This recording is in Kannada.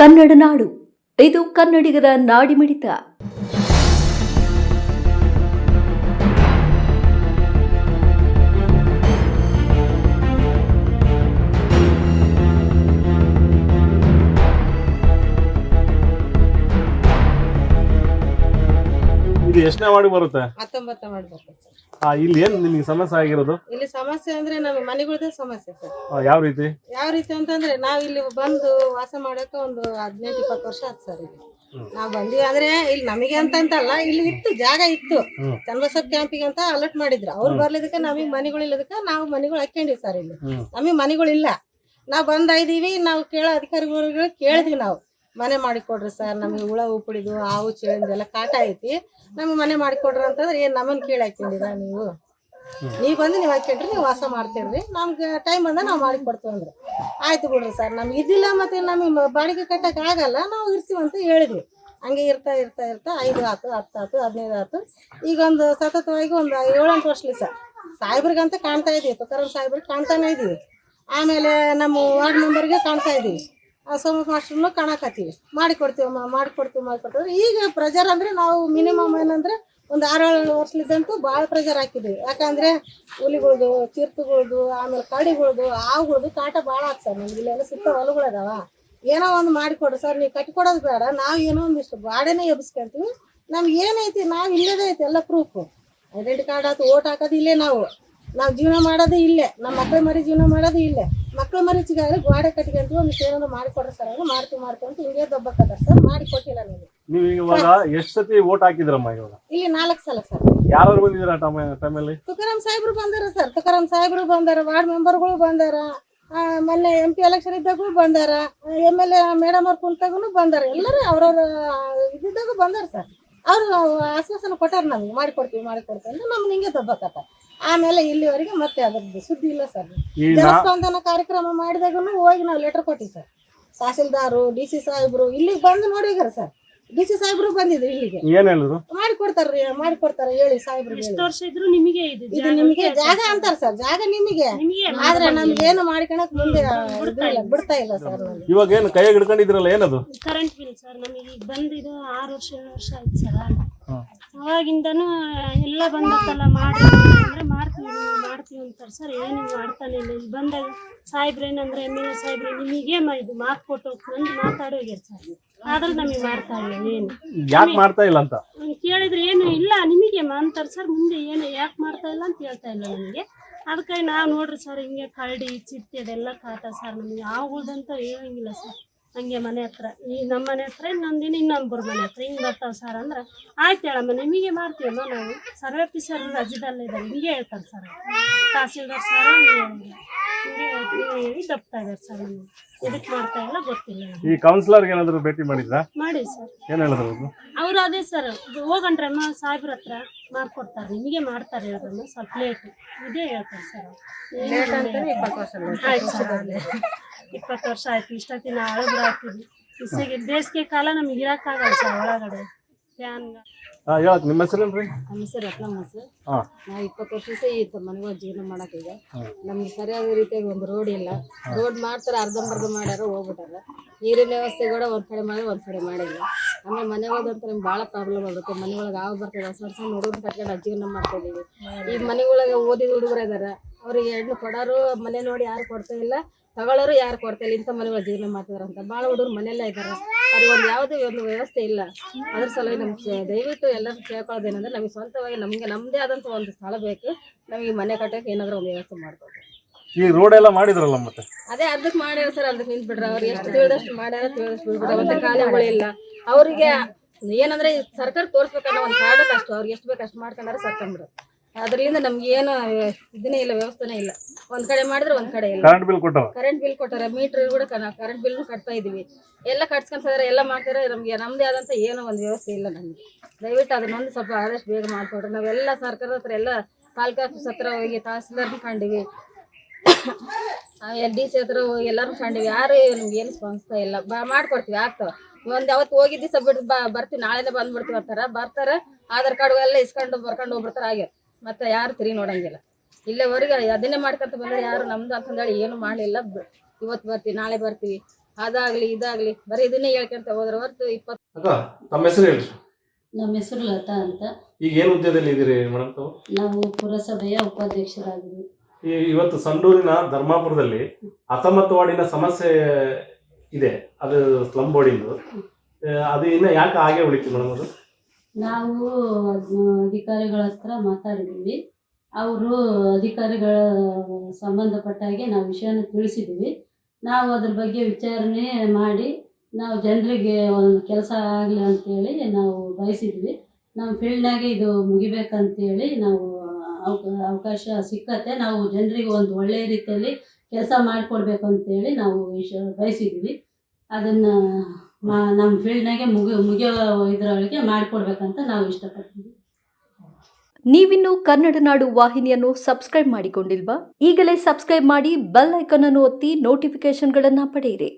ಕನ್ನಡ ನಾಡು, ಇದು ಕನ್ನಡಿಗರ ನಾಡಿಮಿಡಿತ. ಇದು ಎಷ್ಟನೇ ಮಾಡಿ ಬರುತ್ತೆ? 19 ಮಾಡಿ ಬರುತ್ತೆ ಸರ್. ಇಲ್ಲಿ ಏನ್ ನಿಮಗೆ ಸಮಸ್ಯೆ ಆಗಿರೋದು? ಇಲ್ಲಿ ಸಮಸ್ಯೆ ಅಂದ್ರೆ ನಮಗೆ ಮನೆಗಳದೇ ಸಮಸ್ಯೆ ಸರ್. ಯಾವ ರೀತಿ ಅಂತಂದ್ರೆ ನಾವ್ ಇಲ್ಲಿ ಬಂದು ವಾಸ ಮಾಡಕ್ಕೆ ಒಂದು 18-20 ವರ್ಷ ಆಯ್ತು ಸರ್. ಇಲ್ಲಿ ನಾವ್ ಬಂದಿವಿ ಅಂದ್ರೆ ಇಲ್ಲಿ ನಮಗೆ ಅಂತಲ್ಲ, ಇಲ್ಲಿ ಇತ್ತು ಜಾಗ ಇತ್ತು. ಚನ್ನಬಸಪ್ಪ ಕ್ಯಾಂಪಿಗೆ ಅಂತ ಅಲರ್ಟ್ ಮಾಡಿದ್ರು. ಅವ್ರು ಬರ್ಲಿದಕ್ಕೆ ನಮಗೆ ಮನೆಗಳು ಇಲ್ಲದಕ್ಕೆ ನಾವು ಮನೆಗಳು ಹಾಕೊಂಡಿವಿ ಸರ್. ಇಲ್ಲಿ ನಮಗೆ ಮನೆಗಳಿಲ್ಲ. ನಾವ್ ಬಂದಿದೀವಿ, ನಾವು ಕೇಳೋ ಅಧಿಕಾರಿಗಳು ಕೇಳಿದ್ವಿ, ನಾವು ಮನೆ ಮಾಡಿಕೊಡ್ರಿ ಸರ್, ನಮಗೆ ಹುಳ ಉಪ್ಪಡಿದು ಹಾವು ಚೇಳಿದೆಲ್ಲ ಕಾಟ ಐತಿ, ನಮಗೆ ಮನೆ ಮಾಡಿಕೊಡ್ರಿ ಅಂತಂದ್ರೆ ಏನ್ ನಮ್ಮನ್ನ ಕೇಳಿ ಹಾಕೊಂಡಿರ ನೀವು ಬಂದು ನೀವು ಹಾಕೊಂಡ್ರಿ, ನೀವು ವಾಸ ಮಾಡ್ತೀರ್ರಿ, ನಮ್ಗೆ ಟೈಮ್ ಬಂದ ನಾವು ಮಾಡಿಕೊಡ್ತೀವಿ ಅಂದ್ರೆ ಆಯ್ತು ಬಿಡ್ರಿ ಸರ್, ನಮ್ಗೆ ಇದಿಲ್ಲ ಮತ್ತೆ ನಮಗೆ ಬಾಡಿಗೆ ಕಟ್ಟಕ್ಕೆ ಆಗಲ್ಲ, ನಾವು ಇರ್ತೀವಂತ ಹೇಳಿದ್ವಿ. ಹಂಗೆ ಇರ್ತಾ 5 ಆಯ್ತು, 10 ಆಯ್ತು, 15 ಆಯ್ತು. ಈಗ ಒಂದು ಸತತವಾಗಿ ಒಂದು 7-8 ವರ್ಷಲಿ ಸರ್ ಸಾಹೇಬ್ರಿಗಂತ ಕಾಣ್ತಾ ಇದೀವಿ, ತುಕಾರಾಮ್ ಸಾಹೇಬ್ರಿಗೆ ಕಾಣ್ತಾನೆ ಇದೀವಿ. ಆಮೇಲೆ ನಮ್ಮ ವಾರ್ಡ್ ಮೆಂಬರ್ಗೆ ಕಾಣ್ತಾ ಇದೀವಿ, ಸೋಮಪ್ಪ ಮಾಸ್ಟರ್ನು ಕಾಣಕತ್ತೀವಿ, ಮಾಡಿಕೊಡ್ತೀವಿ. ಈಗ ಪ್ರೆಜರ್ ಅಂದ್ರೆ ನಾವು ಮಿನಿಮಮ್ ಏನಂದ್ರೆ ಒಂದು 6-7 ವರ್ಷಲಿದ್ದಂತೂ ಭಾಳ ಪ್ರೆಜರ್ ಹಾಕಿದ್ವಿ. ಯಾಕಂದ್ರೆ ಹುಲಿಗಳ್ದು, ಚಿರ್ತುಗಳ್ದು, ಆಮೇಲೆ ಕಡಿಗಳ್ದು, ಹಾವುಗಳ್ದು ಕಾಟ ಭಾಳ ಆಗ್ತದೆ ಸರ್. ನಮ್ಗೆ ಇಲ್ಲೆಲ್ಲ ಸುತ್ತ ಹೊಲಗಳು ಅದಾವ, ಏನೋ ಒಂದು ಮಾಡಿಕೊಡ್ರಿ ಸರ್, ನೀವು ಕಟ್ಟಿಕೊಡೋದು ಬೇಡ, ನಾವು ಏನೋ ಒಂದಿಷ್ಟು ಬಾಡಿನೇ ಎಬ್ಸ್ಕೊಂತೀವಿ. ನಮ್ಗೆ ಏನೈತಿ ನಾವು ಇಲ್ಲದೇ ಐತಿ ಎಲ್ಲ ಪ್ರೂಫ್, ಐಡೆಂಟಿ ಕಾರ್ಡ್ ಆಯ್ತು, ಓಟ್ ಹಾಕೋದು ಇಲ್ಲೇ, ನಾವು ಜೀವನ ಮಾಡೋದು ಇಲ್ಲೇ, ನಮ್ಮ ಮಕ್ಳ ಮರಿ ಜೀವನ ಮಾಡೋದು ಇಲ್ಲೇ. ಮಕ್ಳ ಮರಿಚಿಗಾದ್ರೆ ಗೋಡೆ ಕಟ್ಕೊಂತೀವಿ, ಒಂದು ಏನಾದ್ರು ಮಾಡಿಕೊಡ್ರಿ ಸರ್ ಅಂದ್ರೆ ಮಾಡ್ತೀವಿ ಅಂತ ಹಿಂಗೆ ದೊಬ್ಬಕತ್ತಾರ ಸರ್. ಮಾಡಿಕೊಟ್ಟಿಲ್ಲ ನೀವು ಇವಾಗ ಎಷ್ಟು ಸತಿ ಓಟ್ ಹಾಕಿದ್ರಮ್ಮ? ಇವಾಗ ಇಲ್ಲಿ 4 ಸಲ ಸರ್. ಯಾರು ಬಂದಿದ್ರ ಟೈಮಲ್ಲಿ? ತುಕಾರಾಮ್ ಸಾಹೇಬ್ರು ಬಂದಾರ ಸರ್, ತುಕಾರಾಮ್ ಸಾಹೇಬ್ರು ಬಂದಾರ, ವಾರ್ಡ್ ಮೆಂಬರ್ಗಳು ಬಂದಾರ, ಮೊನ್ನೆ MP ಎಲೆಕ್ಷನ್ ಇದ್ದಾಗೂ ಬಂದಾರ, MLA ಮೇಡಮ್ ಅವ್ರ ಕುಂತಾಗೂ ಬಂದಾರ, ಎಲ್ಲರೂ ಅವ್ರವ್ರ ಇದ್ದಿದ್ದಾಗೂ ಬಂದಾರ ಸರ್. ಅವ್ರು ಆಶ್ವಾಸನೆ ಕೊಟ್ಟಾರ, ನಮ್ಗೆ ಮಾಡಿಕೊಡ್ತೀವಿ ಅಂದ್ರೆ ನಮ್ಗೆ ಹಿಂಗೆ ದೊಬ್ಬಕತ್ತ. ಆಮೇಲೆ ಇಲ್ಲಿವರೆಗೆ ಮತ್ತೆ ಅದ್ರದ್ದು ಸುದ್ದಿ ಇಲ್ಲ ಸರ್. ಜನಸ್ಪಂದನ ಕಾರ್ಯಕ್ರಮ ಮಾಡಿದಾಗೂ ಹೋಗಿ ನಾವು ಲೆಟರ್ ಕೊಟ್ಟಿವಿ ಸರ್. ತಹಸೀಲ್ದಾರು, DC ಸಾಹೇಬ್ರು ಇಲ್ಲಿಗೆ ಬಂದು ನೋಡಿಗಾರ ಸರ್. DC ಸಾಹೇಬ್ರು ಬಂದಿದ್ರು ಇಲ್ಲಿಗೆ, ಏನ್ ಹೇಳಿದ್ರು? ಮಾಡಿಕೊಡ್ತಾರ ಹೇಳಿ ಸಾಹೇಬ್ರು. ಎಷ್ಟು ವರ್ಷ ಇದ್ರು ನಿಮಗೆ ಇದು ನಿಮಗೆ ಜಾಗ ಅಂತಾರ ಸರ್, ಜಾಗ ನಿಮಗೆ, ಆದ್ರೆ ನಮ್ಗೆ ಏನು ಮಾಡ್ಕೊಳಕ್ ಮುಂದೆ ಬಿಡ್ತಾ ಇಲ್ಲ ಸರ್. ಇವಾಗ ಏನು ಕೈ ಹಿಡ್ಕೊಂಡಿದ್ರಲ್ಲ, ಏನದು? Current bill sir. ನಮಗೆ ಈಗ ಬಂದಿದ್ದು 6 ವರ್ಷ ಆಯ್ತು ಸರ್. ಅವಾಗಿಂದನೂ ಎಲ್ಲ ಬಂದತ್ತಲ್ಲ ಅಂದ್ರೆ ಮಾಡ್ತೀವಿ ಅಂತಾರೆ ಸರ್. ಏನು ಮಾಡ್ತಾನೆ ಇಲ್ಲ. ಇಲ್ಲಿ ಬಂದಾಗ ಸಾಹೇಬ್ರು ಏನಂದ್ರೆ MLA ಸಾಹೇಬ್ರು ನಿಮಗೆ ಇದು ಮಾತು ಕೊಟ್ಟು ಬಂದು ಮಾತಾಡೋಗ್ಯಾರ ಸರ್, ಆದ್ರೆ ನಮಗೆ ಮಾಡ್ತಾ ಇಲ್ಲ. ಏನು ಯಾಕೆ ಮಾಡ್ತಾ ಇಲ್ಲ ಅಂತ ಕೇಳಿದ್ರೆ ಏನು ಇಲ್ಲ ನಿಮಗೆ ಅಂತಾರೆ ಸರ್. ಮುಂದೆ ಏನು ಯಾಕೆ ಮಾಡ್ತಾ ಇಲ್ಲ ಅಂತ ಹೇಳ್ತಾ ಇಲ್ಲ ನಮಗೆ. ಅದಕ್ಕೆ ನಾವು ನೋಡ್ರಿ ಸರ್, ಹಿಂಗೆ ಕರಡಿ ಚಿಟ್ಟೆ ಅದೆಲ್ಲ ಕಾಟ ಸರ್. ನಮಗೆ ಹಾವುಗಳ್ದಂತ ಹೇಳಂಗಿಲ್ಲ ಸರ್. ಹಂಗೆ ಮನೆ ಹತ್ರ, ಈ ನಮ್ಮ ಮನೆ ಹತ್ರ ಇನ್ನೊಂದಿನ ಇನ್ನೊಬ್ಬರು ಮನೆ ಹತ್ರ ಹಿಂಗೆ ಬರ್ತಾವೆ ಸರ್. ಅಂದ್ರೆ ಆಯ್ತು ಹೇಳಮ್ಮ, ನಿಮಗೆ ಮಾಡ್ತೀವಮ್ಮ ನಾವು. ಸರ್ವೆ ಆಫೀಸರ್ ರಜದಲ್ಲೇ ಇದ್ದಾರೆ, ಹಿಂಗೆ ಹೇಳ್ತಾರೆ ಸರ್. ತಹಸೀಲ್ದಾರ್ ಸರ್ ಹಿಂಗೆ ಹೇಳಿ ತಪ್ತಾ ಇದ್ದಾರೆ ಸರ್. ನಮಗೆ ಇದಕ್ಕೆ ಮಾಡ್ತಾ ಇಲ್ಲ, ಗೊತ್ತಿಲ್ಲ. ಈ ಕೌನ್ಸಿಲರ್ ಏನಾದ್ರು ಭೇಟಿ ಮಾಡಿದ್ರಾ? ಮಾಡಿ ಸರ್. ಏನ್ ಹೇಳಿದ್ರು ಅವ್ರು? ಅದೇ ಸರ್, ಹೋಗಂಡ್ರಮ್ಮ ಸಾಹೇಬ್ರ ಹತ್ರ ಮಾಡ್ಕೊಡ್ತಾರೆ, ನಿಮಗೆ ಮಾಡ್ತಾರೆ ಹೇಳೋದನ್ನ ಸ್ವಲ್ಪ ಲೇಟ್ ಇದೇ ಹೇಳ್ತಾರೆ ಸರ್. 20 ವರ್ಷ ಆಯ್ತು. ಇಷ್ಟೊತ್ತಿನ ಅಳಬ್ರು ಹಾಕ್ತಿದ್ವಿ. ಇಸಿಗೆ ಬೇಸಿಗೆ ಕಾಲ ನಮ್ಗೆ ಇರಕ್ಕಾಗಲ್ಲ ಸರ್ ಒಳಗಡೆ. ಫ್ಯಾನ್ ನಿಮ್ಮ ಹೆಸರೇನ್ರಿ? ನಮ್ಮ ಹೆಸರು ರತ್ನಮ್ಮ ಸರ್. ನಾವು 20 ವರ್ಷ ಇತ್ತು ಮನೆಗಳ ಜೀವನ ಮಾಡಕ್ಕೆ. ಈಗ ನಮ್ಗೆ ಸರಿಯಾದ ರೀತಿಯಾಗಿ ಒಂದು ರೋಡ್ ಇಲ್ಲ. ರೋಡ್ ಮಾಡ್ತಾರೆ, ಅರ್ಧಂಬರ್ಧ ಮಾಡ್ಯಾರ, ಹೋಗ್ಬಿಟ್ಟಾರ. ನೀರಿನ ವ್ಯವಸ್ಥೆ ಕೂಡ ಒಂದ್ ಕಡೆ ಮಾಡಿ ಒಂದ್ ಕಡೆ ಮಾಡಿಲ್ಲ. ಆಮೇಲೆ ಮನೆ ಒಳಗಂತ ನಮ್ಗೆ ಭಾಳ ಪ್ರಾಬ್ಲಮ್ ಆಗುತ್ತೆ. ಮನೆ ಒಳಗೆ ಹಾವು ಬರ್ತದೆ, ಹೊಸ ಹುಡುಗರು ಕಟ್ಕೊಂಡು ಜೀವನ ಮಾಡ್ತಾ ಇದೀವಿ. ಈ ಮನೆ ಒಳಗೆ ಓದಿದ ಹುಡುಗರು ಇದಾರ, ಅವ್ರಿಗೆ ಹೆಣ್ಣು ಕೊಡೋರು ಮನೆ ನೋಡಿ ಯಾರು ಕೊಡ್ತಾ ಇಲ್ಲ, ತಗೊಳ್ಳೋರು ಯಾರು ಕೊಡ್ತಾ ಇಲ್ಲ. ಇಂಥ ಮನೆಗಳ ಜೀವನ ಮಾಡ್ತಿದಾರ ಅಂತ ಭಾಳ ಹುಡುಗರು ಮನೆಯಲ್ಲ ಇದ್ದಾರೆ. ಅವ್ರಿಗೆ ಒಂದು ಯಾವುದೇ ಒಂದು ವ್ಯವಸ್ಥೆ ಇಲ್ಲ. ಅದ್ರ ಸಲುವಾಗಿ ನಮ್ಗೆ ದಯವಿಟ್ಟು ಎಲ್ಲರೂ ಕೇಳ್ಕೊಳ್ಳೋದೇನಂದ್ರೆ, ನಮಗೆ ಸ್ವಂತವಾಗಿ ನಮ್ಮದೇ ಆದಂಥ ಒಂದು ಸ್ಥಳ ಬೇಕು. ನಮಗೆ ಮನೆ ಕಟ್ಟಕ್ಕೆ ಏನಾದರೂ ಒಂದು ವ್ಯವಸ್ಥೆ ಮಾಡ್ಬೇಕು. ಈ ರೋಡ್ ಎಲ್ಲ ಮಾಡಿದ್ರಲ್ಲ, ಮತ್ತೆ ಅದೇ ಅರ್ಧಕ್ಕೆ ಮಾಡ್ಯಾರ ಸರ್, ಅರ್ಧಕ್ಕೆ ನಿಂತ್ಬಿಟ್ರೆ. ಅವ್ರು ಎಷ್ಟು ತಿಳಿದಷ್ಟು ಮಾಡ್ಯಾರ, ತಿಳಿದಷ್ಟು ಬಿಡ್ಬಿಟ್ರೆ. ಮತ್ತೆ ಕಾಲುಗಳಿಲ್ಲ ಅವ್ರಿಗೆ. ಏನಂದ್ರೆ ಸರ್ಕಾರ ತೋರಿಸ್ಬೇಕನ್ನೋ ಒಂದು ಕಾರಣಕ್ಕೆ ಅಷ್ಟು ಅವ್ರಿಗೆ ಎಷ್ಟು ಬೇಕು ಅಷ್ಟು ಮಾಡ್ಕೊಂಡ್ರೆ ಸರ್ಕೊಂಡ್ಬಿಡು. ಅದರಿಂದ ನಮ್ಗೆ ಏನು ಇದನ್ನೇ ಇಲ್ಲ, ವ್ಯವಸ್ಥೆನೇ ಇಲ್ಲ. ಒಂದ್ ಕಡೆ ಮಾಡಿದ್ರೆ ಒಂದ್ ಕಡೆ ಇಲ್ಲ. ಕರೆಂಟ್ ಬಿಲ್ ಕೊಟ್ಟಾರ, ಮೀಟರ್ ಕೂಡ ಕರೆಂಟ್ ಬಿಲ್ ಕಟ್ತಾ ಇದೀವಿ. ಎಲ್ಲ ಕಟ್ಸ್ಕೊಂತಾರೆ, ಎಲ್ಲ ಮಾಡ್ತಾರೆ. ನಮ್ಗೆ ನಮ್ದೇ ಆದಂತ ಏನೋ ಒಂದು ವ್ಯವಸ್ಥೆ ಇಲ್ಲ ನಮ್ಗೆ. ದಯವಿಟ್ಟು ಅದನ್ನೊಂದು ಸ್ವಲ್ಪ ಆದಷ್ಟು ಬೇಗ ಮಾಡ್ಕೊಡ್ರಿ. ನಾವೆಲ್ಲ ಸರ್ಕಾರದ ಹತ್ರ ಎಲ್ಲ ತಾಲೂಕು ಆಫೀಸ್ ಹತ್ರ ಹೋಗಿ ತಹಸೀಲ್ದಾರ್ನ ಕಂಡಿವಿ, DC ಹತ್ರ ಹೋಗಿ ಎಲ್ಲರೂ ಕಂಡಿವಿ. ಯಾರು ನಮ್ಗೆ ಏನು ಸ್ಪಂದಿಸ್ತಾ ಇಲ್ಲ. ಮಾಡ್ಕೊಡ್ತೀವಿ, ಆಗ್ತಾವ. ಒಂದ್ ಯಾವತ್ತು ಹೋಗಿದ್ದಿ ಸಹ ಬಿಟ್ಟು ಬರ್ತೀವಿ, ನಾಳೆನೇ ಬಂದ್ಬಿಡ್ತೀವಿ ಅಂತಾರ. ಬರ್ತಾರ, ಆಧಾರ್ ಕಾರ್ಡ್ ಎಲ್ಲ ಇಸ್ಕೊಂಡು ಬರ್ಕೊಂಡು ಹೋಗ್ಬಿಡ್ತಾರ. ಆಗ್ಯಾರ, ಮತ್ತೆ ಯಾರು ತಿರುಗಿ ನೋಡಂಗಿಲ್ಲ. ಇಲ್ಲೇವರೆಗೆ ಅದನ್ನೇ ಮಾಡ್ಕೊಂತ ಬಂದ್ರೆ ಯಾರು ನಮ್ದು ಅಂತಂದೇಳಿ ಏನು ಮಾಡಲಿಲ್ಲ. ಇವತ್ತು ಬರ್ತೀವಿ, ನಾಳೆ ಬರ್ತೀವಿ, ಅದಾಗ್ಲಿ ಇದಾಗ್ಲಿ ಬರೀ ಇದನ್ನೇ ಹೇಳ್ಕೊಂತ ಹೋದ್ರ ಹೊರತು 20 ಅಕ್ಕ ತಮ್ಮ ಹೆಸರು ಹೇಳ್ರಿ. ನಮ್ಮ ಹೆಸರು ಲತಾ ಅಂತ. ಈಗ ಏನು ಹುದ್ದೆದಲ್ಲಿ ಇದ್ದೀರಿ ಮೇಡಮ್ ತಾವು? ನಾವು ಪುರಸಭೆಯ ಉಪಾಧ್ಯಕ್ಷರಾಗಿದ್ದೀವಿ. ಇವತ್ತು ಸಂಡೂರಿನ ಧರ್ಮಾಪುರದಲ್ಲಿ 19 ವಾರ್ಡಿನ ಸಮಸ್ಯೆ ಇದೆ, ಅದು ಸ್ಲಮ್ ಬೋರ್ಡಿಂದು. ಅದು ಇನ್ನ ಯಾಕೆ ಹಾಗೆ ಉಳಿತು ಮೇಡಮ್? ಅದು ನಾವು ಅಧಿಕಾರಿಗಳ ಹತ್ರ ಮಾತಾಡಿದ್ದೀವಿ. ಅವರು ಅಧಿಕಾರಿಗಳ ಸಂಬಂಧಪಟ್ಟ ಹಾಗೆ ನಾವು ವಿಷಯನ ತಿಳಿಸಿದ್ದೀವಿ. ನಾವು ಅದ್ರ ಬಗ್ಗೆ ವಿಚಾರಣೆ ಮಾಡಿ ನಾವು ಜನರಿಗೆ ಒಂದು ಕೆಲಸ ಆಗಲಿ ಅಂತೇಳಿ ನಾವು ಬಯಸಿದ್ವಿ. ನಮ್ಮ ಫೀಲ್ಡ್ನಾಗೆ ಇದು ಮುಗಿಬೇಕಂತೇಳಿ ನಾವು ಅವಕಾಶ ಸಿಕ್ಕತ್ತೆ, ನಾವು ಜನರಿಗೆ ಒಂದು ಒಳ್ಳೆಯ ರೀತಿಯಲ್ಲಿ ಕೆಲಸ ಮಾಡಿಕೊಡ್ಬೇಕು ಅಂತೇಳಿ ನಾವು ಬಯಸಿದ್ವಿ. ಅದನ್ನು ನಮ್ಮ ಫೀಲ್ಡ್ನಾಗೆ ಮುಗಿಯೋ ಇದರೊಳಗೆ ಮಾಡಿಕೊಡ್ಬೇಕಂತ ನಾವು ಇಷ್ಟಪಡ್ತೀವಿ. ನೀವಿನ್ನು ಕನ್ನಡ ನಾಡು ವಾಹಿನಿಯನ್ನು ಸಬ್ಸ್ಕ್ರೈಬ್ ಮಾಡಿಕೊಂಡಿಲ್ವಾ? ಈಗಲೇ ಸಬ್ಸ್ಕ್ರೈಬ್ ಮಾಡಿ ಬೆಲ್ ಐಕಾನ್ ಅನ್ನು ಒತ್ತಿ ನೋಟಿಫಿಕೇಶನ್ಗಳನ್ನು ಪಡೆಯಿರಿ.